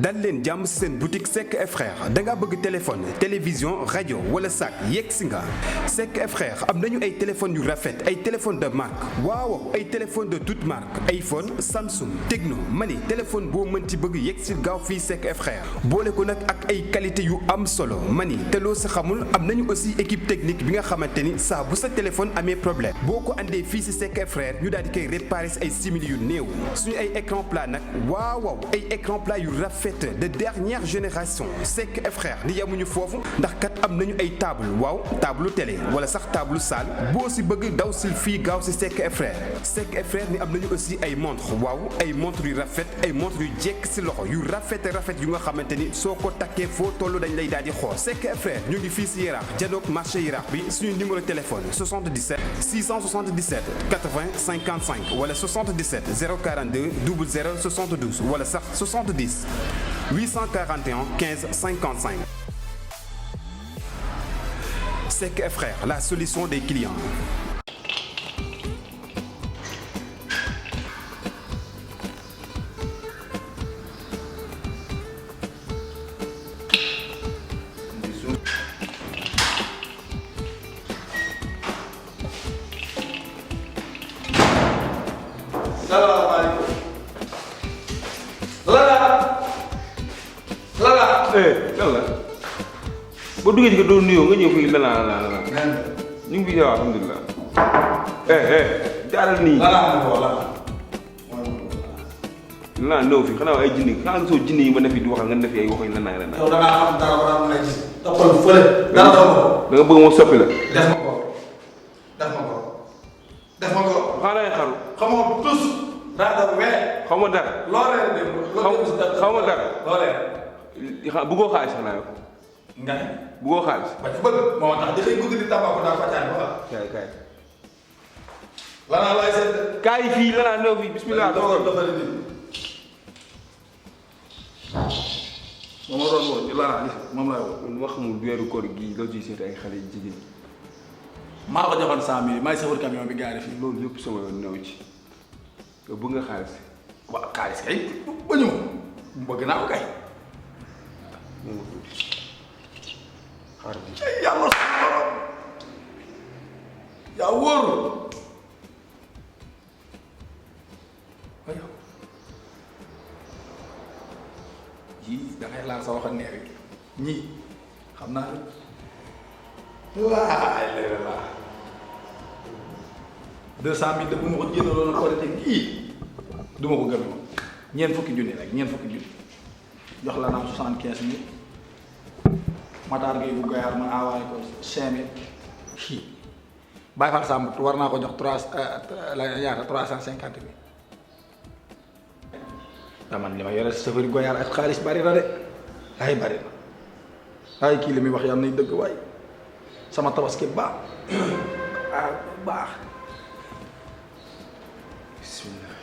dal leen jàmm ci seen boutique Seck et Frères da nga bëgg téléphone télévision radio wala sac yegg si nga Seck et Frères am nañu ay téléphones yu rafet ay téléphones de marque waaw ay téléphones de toute marque iPhone Samsung Tecno mani téléphone boo mën ci bëgg yegg si gaaw fii Seck et Frères boole ko nag ak ay qualité yu am solo mani te loo sa xamul am nañu aussi équipe technique bi nga xamante ni saa bu sa téléphone amee problème boo ko andee fii ci Seck et Frères ñu daal di koy réparer ay simili yu néew suñu ay écran plat nag waaw ay écran plat yu rafet de dernière génération Seck et Frères ni yamuñu foofu ndax kat am nañu ay table waaw table télé wala sax table salle boo si bëgg daw sil fii gaaw si Seck et Frères Seck et Frères ni am nañu aussi ay montre waaw ay montre yu rafet ay montre yu jekk si loxo yu rafet yu nga xamante ni soo ko takkee foo tollu dañ lay daal di xool Seck et Frères ñu ngi fii si Yaraax janook marché Yaraax bi suñu numéro téléphone 77 677 80 55 wala 77 042 00 72 wala sax 70 841 15 55. Seck et Frères, la solution des clients. boo duggee ci ko doon nuyoo nga ñëw fii la ñu ngi fi yow alhamdulilah jaaral nii la néew fi xanaa ay jinni xanaa soo jinni yi ma ne fi di waxal nga ne fi ay waxuñ la naay yow da ngaa xam dara wala lay gis toppal fële dara xamoo ko da nga bëgg ma soppi la def ma ko xanaa lay xaru xamoo tus raada wee xaw ma dara loolee dem xaw ma dara loolee bëggoo xaalis xanaa yow nga ne bëggoo xaalis ba ci bëgg moo tax dafay bëgg di tabaako daa facaay ba kaay lanaa lay seet kaay fii lanaa néew fii bismillah dafa di moom la doon woo ci lanaa gis moom laay woo man wax xamul weeru koor gii loo ciy seet ay xale jigéen maa ko joxoon 100 000 maay safar camion bi gaari fii loolu yëpp sama yoon néew ci yow bëgg nga xaalis waaw xaalis kay ba ñëw bëgg naa ko kay xaar bi yàlla suñu borom yaa wóor yii da ngay laal sa wax a neew yi ñii xam naa waay léegi laa 200 000 de bu ma ko jëndaloon ko rek kii du ma ko gëm ñeent fukki junni rek ñeent fukki junni jox la naam 75 000 Matar Gueye bu Goyaar ma envoyé ko 5000 kii Baye Fall Samb war naa ko jox 350 000 man li ma yore safari Goyaar ak xaalis bari na de ay bari na ay kii li muy wax yàlla nay dëgg waay sama tabaski baax baax bismillah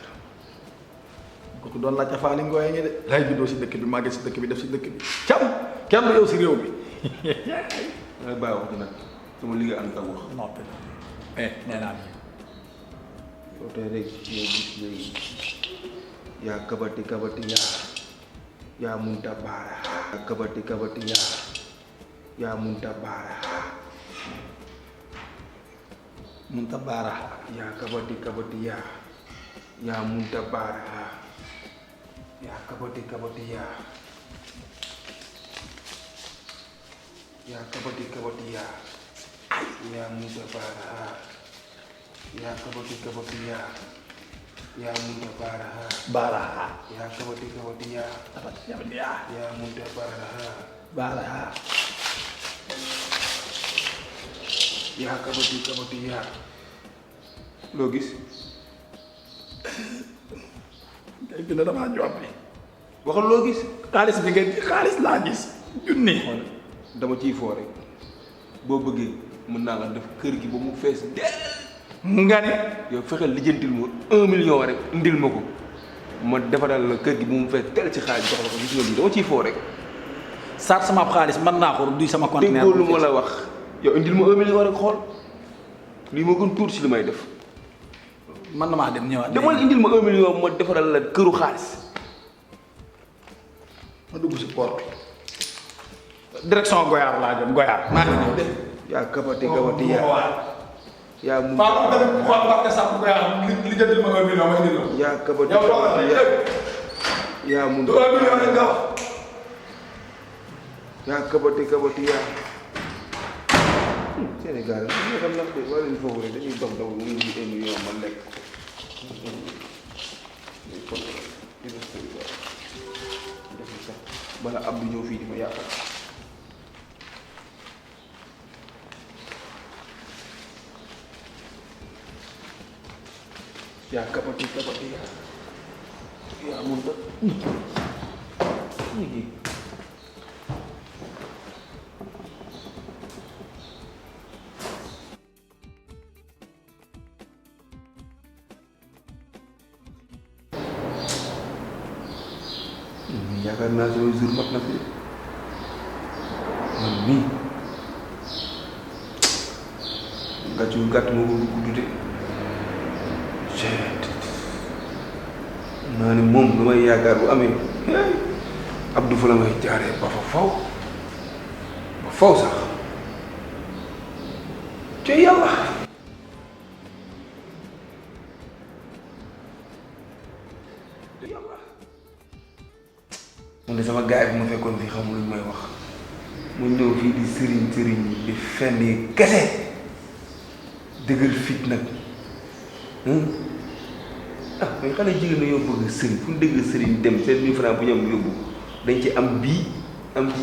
kooku doon laaj faali ngooye ngi de lay juddoo si dëkk bi màggee si dëkk bi def si dëkk bi cam kenn du yow si réew mi ngay bàyyi wax nag sama liggéey am taw wax noppi nee naa nii yow tey rek yow gis léegi yaa kabati yaa munta baara yaa kabati yaa munta baara munta baara yaa kabati yaa munta baara yaa kabati yaa kabati yaa munta baara yaa kabati yaa munta baara baara yaa kabati yaa munta baara yaa kabati yaa loo gis ngay gën a damaa jombi waxal loo gis xaalis bi nga xaalis laa gis junni dama ciy foo rek boo bëggee mën naa la def kër gi ba mu fees dell nga ne yow fexeel lijjantil ma 1 million rek indil ma ko ma defaral la kër gi ba mu fees dell ci xaalis jox la ko gis nga lii dama ciy foo rek saat sama xaalis mën naa ko duy sama conteneur déggoo lu ma la wax yow indil ma 1 million rek xool lii ma gën tuuti si li may def man na maa dem ñëwaat. demal indil ma 1 million ma defaral la këru xaalis. ma dugg si porte direction Goyar laa jëm Goyar maa ngi ñëw de. yaa kabati yaa mun Faa ma dem xool Mbacke Samb Goyar li jëndil ma 1 million ma indil la. yaa kabati yow toogal na yaa mun 1 million rek nga wax. yaa kabati yaa Sénégal ñu xam ndax de wala ñu foofu rek dañuy dox daw mu ngi 1 million ma lekk bala Abdou ñëw fii di ma yaakaar yaa kabati yaa mun ta yaakaar naa sama jour mat na fi man mii gàccu gàtt ma ko gudd de naa ne moom lu may yaakaar bu amee Abdou fa la may jaaree ba fa faw sax te yàlla man de sama gaay bi ma fekkoon fii xamul lu ñu may wax mu ñëw fii di sëriñ di fenn kese dëgër fit nag mais xale jigéen ñi ñoo bëgg sëriñ fu ñu dëgg sëriñ dem seen 1000 francs bu ñu am yóbbu dañ ci am bii am ci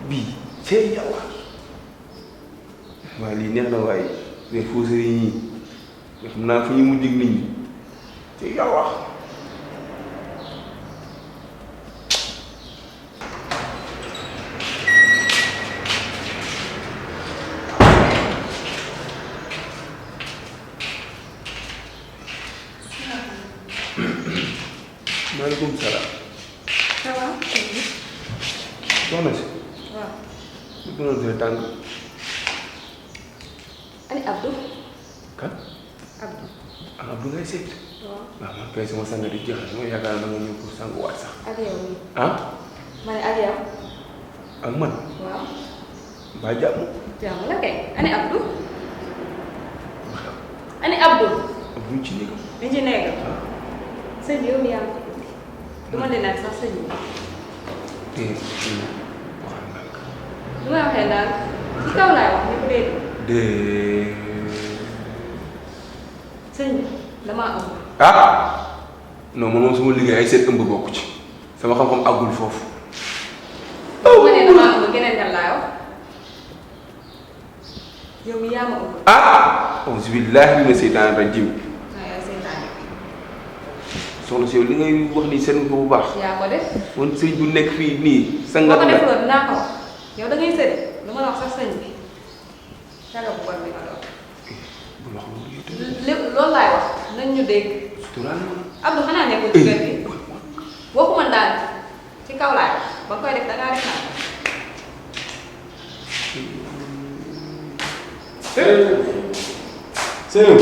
bii cee yàlla waaye lii neex na waaye mais foo sëriñ yi nga xam naa fu ñu mujj ak nit ñi cee yàlla maaleykum salaam. ça va. soxna si. waaw. lu gënoon dina tàng. ani Abdou. kan. Abdou. ah Abdou ngay seet. waaw. waaw man kay sama sang di jeexal ma yaakaar naa nga ñëw pour sanguwaat sax. ak yow nii. ah. ma ne ak yow. ak man. waaw. mbaa jàmm. jàmm la kay. ani Abdou. ani Abdou. Abdou ci néegam. mi ci nekk. sëñ bi yow mi yaa ngi ko du ma leen sax sëñ bi. waxal ndànk. du ma waxee daal ci kaw laay wax ñëpp dégg. sëñ bi damaa ëmb. ah non man moom sama liggéey ay seet ëmb bokku ci sama xam-xam àggul foofu. bu ma nee damaa ëmb keneen kan laay wax yow mi yaa ma ëmb. ah auzu billaahi mina seytaani rajiim. soxna si yow li ngay wax ni seen ko bu baax. yaa ko def. man sëñ bu nekk fii nii. boo ko def loolu dinaa ko wax yow da ngay sëri lu ma la wax sax sëñ bi caga bu bon bi nga doon. bu la wax loolu yow lépp loolu laay wax nañ ñu dégg. suturaal ma. Abdou xanaa nekkul ci kër gi waxuma daal ci kaw laay wax ba nga koy def da ngaa def naa. Seydou.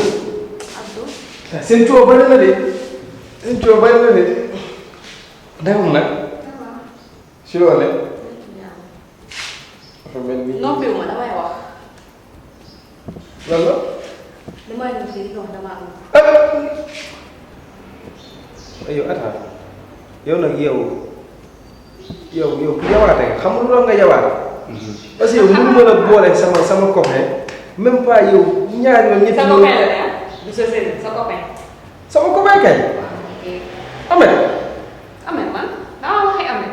Abdou. seen coow bari na de. seen coow bari na de. demul nag. si loolu ne. dafa mel ni. noppiwuma damay wax. lan la. li may ñëw fii di wax damaa am. yow attaque yow nag yow ku yawaate nga xam nga lu nga yawaate. parce que yow mënu ma la boole sama copain même pas yow ñaar yoon ñetti sa copain la ne du sa sëriñ sa copain. sama copain kay. Ahmed. Ahmed man dama waxee Ahmed.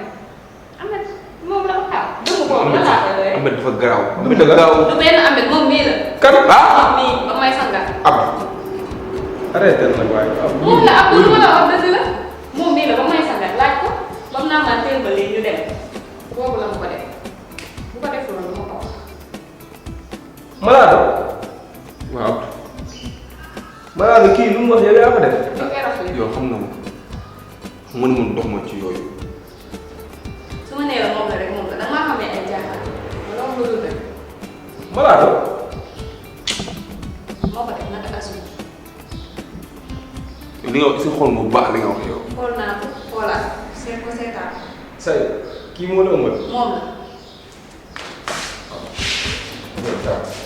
Ahmed moom la xaar. dëgg boobu lan laa koy doyee. Ahmed dafa garaaw. Ahmed dafa garaaw. du benn Ahmed moom mii la. kan moom mii ba may sangal. arrêté nag waaye. moom la Abdou lu ma la wax dëgg la moom mii la ba may sangal laaj ko ba mu naan maa teel ba léegi ñu dem boobu la mu ko def bu ko def loolu ma ko wax. Malade. waaw. Malade kii lu mu wax yow yaa ko def. ñu koy rafetlu. yow xam nga ma xam nga ni man dox ma ci yooyu. su ma nee la moom la rek moom la da nga maa xamee ay jaaxal wala wax nga dul rek Malade. moo ko def naka assume. li nga wax si xool bu baax li nga wax yow. xool naa ko xoolaat seet ko seetaan. say kii moo la ëmbal. moom la. Loolu